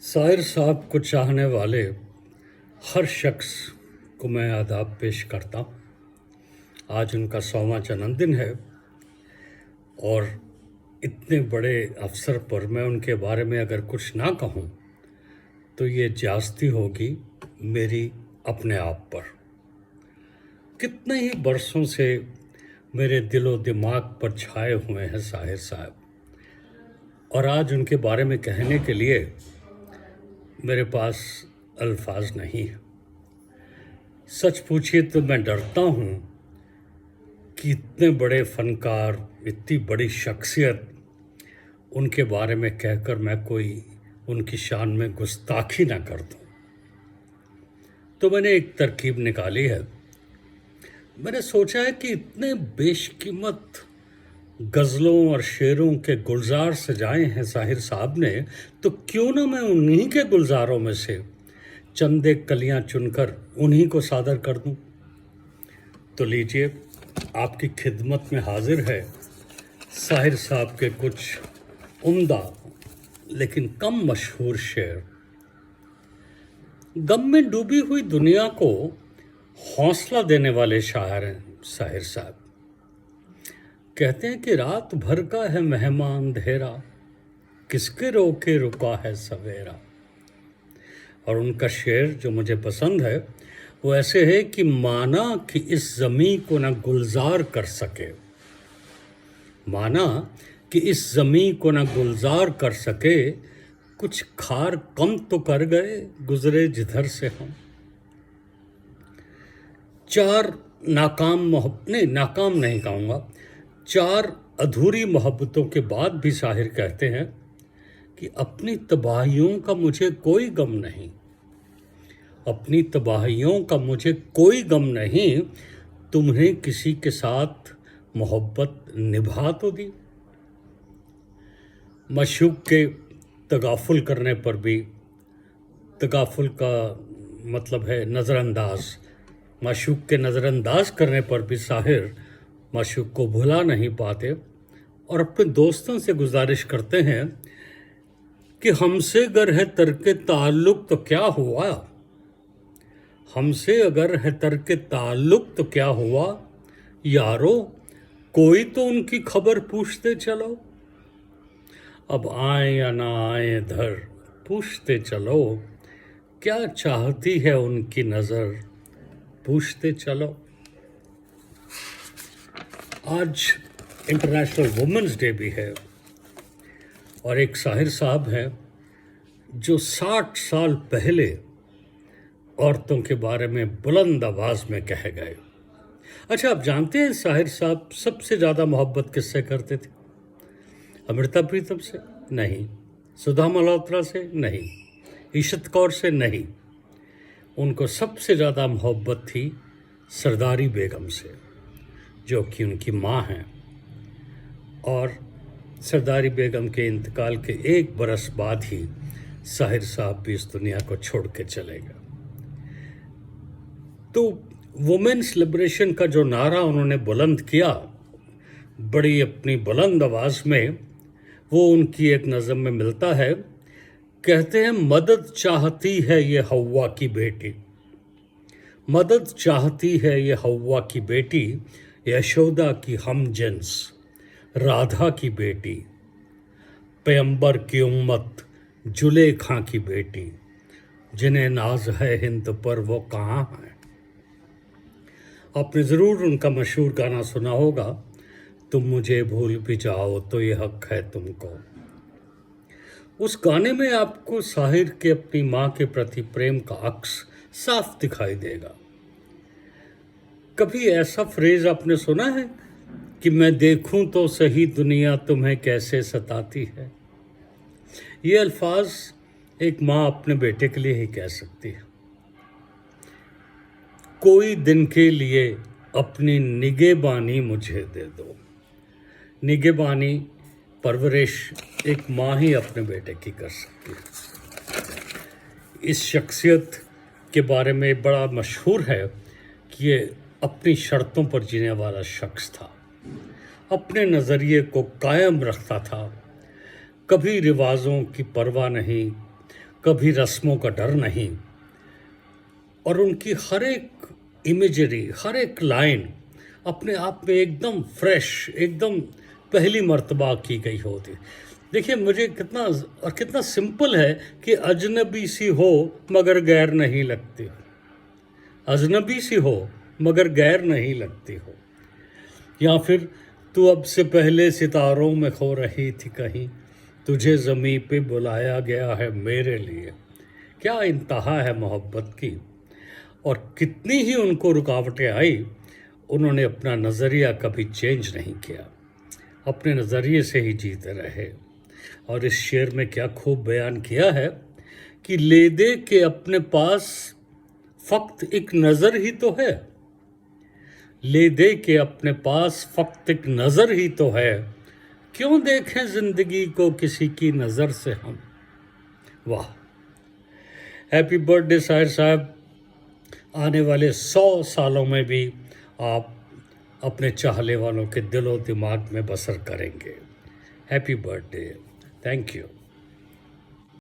शायर साहब को चाहने वाले हर शख्स को मैं आदाब पेश करता हूँ। आज उनका 100वां जन्मदिन है और इतने बड़े अवसर पर मैं उनके बारे में अगर कुछ ना कहूँ तो ये ज्यादती होगी मेरी अपने आप पर। कितने ही बरसों से मेरे दिलो दिमाग पर छाए हुए हैं शायर साहब, और आज उनके बारे में कहने के लिए मेरे पास अल्फाज नहीं है। सच पूछिए तो मैं डरता हूँ कि इतने बड़े फनकार, इतनी बड़ी शख्सियत, उनके बारे में कहकर मैं कोई उनकी शान में गुस्ताखी ना कर दूँ। तो मैंने एक तरकीब निकाली है। मैंने सोचा है कि इतने बेशकीमत गज़लों और शेरों के गुलजार सजाए हैं शाहिर साहब ने, तो क्यों ना मैं उन्हीं के गुलजारों में से चंद एक कलियां चुनकर उन्हीं को सादर कर दूं। तो लीजिए, आपकी खिदमत में हाजिर है शाहिर साहब के कुछ उम्दा लेकिन कम मशहूर शेर। गम में डूबी हुई दुनिया को हौसला देने वाले शायर हैं शाहिर साहब। कहते हैं कि रात भर का है मेहमान अंधेरा, किसके रोके रुका है सवेरा। और उनका शेर जो मुझे पसंद है वो ऐसे है कि माना कि इस ज़मी को न गुलजार कर सके, माना कि इस ज़मी को न गुलजार कर सके, कुछ खार कम तो कर गए गुजरे जिधर से हम। नाकाम नहीं कहूँगा, 4 अधूरी मोहब्बतों के बाद भी शाहिर कहते हैं कि अपनी तबाहियों का मुझे कोई गम नहीं, अपनी तबाहियों का मुझे कोई गम नहीं, तुम्हें किसी के साथ मोहब्बत निभा तो दी। मशूक के तगाफुल करने पर भी, तगाफुल का मतलब है नज़रअंदाज, मशूक के नज़रअंदाज करने पर भी शाहिर मशूक को भुला नहीं पाते और अपने दोस्तों से गुजारिश करते हैं कि हमसे अगर है तर्क ताल्लुक़ तो क्या हुआ, हमसे अगर है तर्क ताल्लुक़ तो क्या हुआ, यारो कोई तो उनकी खबर पूछते चलो। अब आए या ना आए इधर पूछते चलो, क्या चाहती है उनकी नज़र पूछते चलो। आज इंटरनेशनल वुमेंस डे भी है और एक शाहिर साहब हैं जो 60 साल पहले औरतों के बारे में बुलंद आवाज़ में कह गए। अच्छा, आप जानते हैं शाहिर साहब सबसे ज़्यादा मोहब्बत किससे करते थे? अमृता प्रीतम से नहीं, सुधा मल्होत्रा से नहीं, इशत कौर से नहीं। उनको सबसे ज़्यादा मोहब्बत थी सरदारी बेगम से, जो कि उनकी माँ हैं। और सरदारी बेगम के इंतकाल के 1 बरस बाद ही शाहिर साहब भी इस दुनिया को छोड़ के चले गए। तो वुमेन्स लिबरेशन का जो नारा उन्होंने बुलंद किया बड़ी अपनी बुलंद आवाज़ में, वो उनकी एक नज़म में मिलता है। कहते हैं मदद चाहती है ये हव्वा की बेटी, मदद चाहती है ये हव्वा की बेटी, यशोदा की हम जिन्स राधा की बेटी, पैगंबर की उम्मत जुलेखा की बेटी, जिन्हें नाज है हिंद पर वो कहाँ हैं। आपने ज़रूर उनका मशहूर गाना सुना होगा, तुम मुझे भूल भी जाओ तो ये हक है तुमको। उस गाने में आपको शाहिर के अपनी माँ के प्रति प्रेम का अक्स साफ दिखाई देगा। कभी ऐसा फ्रेज आपने सुना है कि मैं देखूं तो सही दुनिया तुम्हें कैसे सताती है? ये अल्फाज एक माँ अपने बेटे के लिए ही कह सकती है। कोई दिन के लिए अपनी निगहबानी मुझे दे दो। निगहबानी, परवरिश एक माँ ही अपने बेटे की कर सकती है। इस शख्सियत के बारे में बड़ा मशहूर है कि ये अपनी शर्तों पर जीने वाला शख्स था, अपने नज़रिए को कायम रखता था, कभी रिवाज़ों की परवाह नहीं, कभी रस्मों का डर नहीं, और उनकी हर एक इमेजरी, हर एक लाइन अपने आप में एकदम फ्रेश, एकदम पहली मर्तबा की गई होती। देखिए मुझे कितना सिंपल है कि अजनबी सी हो मगर गैर नहीं लगती हो, अजनबी सी हो मगर गैर नहीं लगती हो, या फिर तू अब से पहले सितारों में खो रही थी कहीं, तुझे ज़मीं पे बुलाया गया है मेरे लिए। क्या इंतहा है मोहब्बत की, और कितनी ही उनको रुकावटें आई, उन्होंने अपना नज़रिया कभी चेंज नहीं किया, अपने नज़रिए से ही जीते रहे। और इस शेर में क्या खूब बयान किया है कि ले दे के अपने पास फ़क्त एक नज़र ही तो है, ले दे के अपने पास फ़क्त एक नज़र ही तो है, क्यों देखें ज़िंदगी को किसी की नज़र से हम। वाह, हैप्पी बर्थडे शायर साहब। आने वाले 100 सालों में भी आप अपने चाहने वालों के दिलो दिमाग में बसर करेंगे। Happy birthday, thank you.